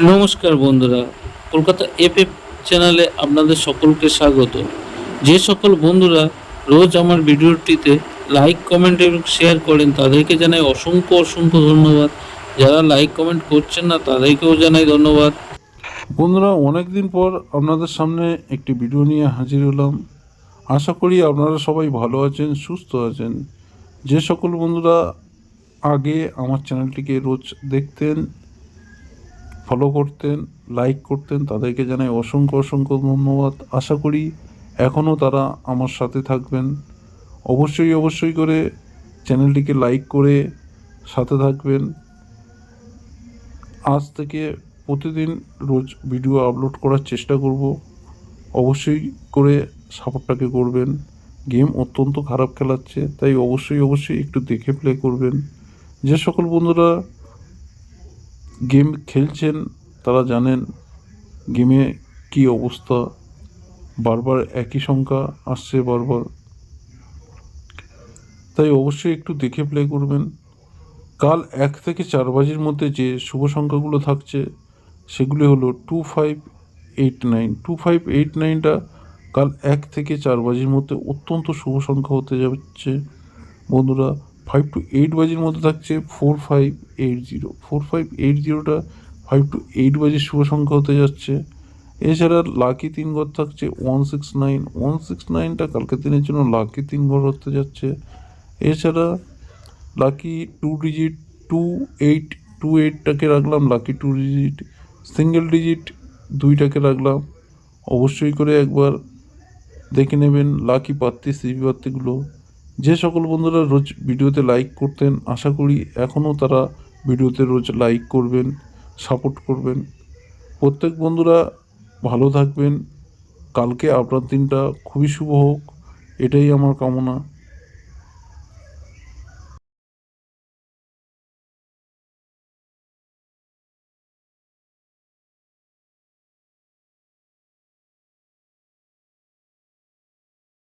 নমস্কার বন্ধুরা, কলকাতা এফএফ চ্যানেলে আপনাদের সকলকে স্বাগত। যে সকল বন্ধুরা রোজ আমার ভিডিওটিতে লাইক, কমেন্ট এবং শেয়ার করেন তাদেরকে জানাই অসংখ্য অসংখ্য ধন্যবাদ। যারা লাইক কমেন্ট করছেন না তাদেরকেও জানাই ধন্যবাদ। বন্ধুরা, অনেক দিন পর আপনাদের সামনে একটি ভিডিও নিয়ে হাজির হলাম। আশা করি আপনারা সবাই ভালো আছেন, সুস্থ আছেন। যে সকল বন্ধুরা আগে আমার চ্যানেলটিকে রোজ দেখতেন, ফলো করতেন, লাইক করতেন, তাদেরকে জানাই অসংখ্য অসংখ্য ধন্যবাদ। আশা করি এখনও তারা আমার সাথে থাকবেন। অবশ্যই অবশ্যই করে চ্যানেলটিকে লাইক করে সাথে থাকবেন। আজ থেকে প্রতিদিন রোজ ভিডিও আপলোড করার চেষ্টা করব। অবশ্যই করে সাপোর্টটাকে করবেন। গেম অত্যন্ত খারাপ খেলাচ্ছে, তাই অবশ্যই অবশ্যই একটু দেখে প্লে করবেন। যে সকল বন্ধুরা গেম খেলছেন তারা জানেন গেমে কী অবস্থা। বারবার একই সংখ্যা আসছে বারবার, তাই অবশ্যই একটু দেখে প্লে করবেন। কাল 1 থেকে 4 বাজির মধ্যে যে শুভ সংখ্যাগুলো থাকছে সেগুলি হলো 2589। 2589টা কাল 1 থেকে 4 বাজির মধ্যে অত্যন্ত শুভ সংখ্যা হতে যাচ্ছে বন্ধুরা। 5 to 8 বাজির মধ্যে থাকছে 4580। 4580টা 5 to 8 বাজির শুভ সংখ্যা হতে যাচ্ছে। এছাড়া লাকি 3 ঘর থাকছে 169। 169টা কালকের দিনের জন্য লাকি 3 ঘর হতে যাচ্ছে। এছাড়া লাকি 2 ডিজিট 2828টাকে রাখলাম লাকি 2 ডিজিট। সিঙ্গেল ডিজিট 2টাকে রাখলাম। অবশ্যই করে একবার দেখে নেবেন লাকি পাত্তি সিবি পাত্তিগুলো। যে সকল বন্ধুরা রোজ ভিডিওতে লাইক করতেন, আশা করি এখনও তারা ভিডিওতে রোজ লাইক করবেন, সাপোর্ট করবেন। প্রত্যেক বন্ধুরা ভালো থাকবেন। কালকে আপনার দিনটা খুবই শুভ হোক, এটাই আমার কামনা।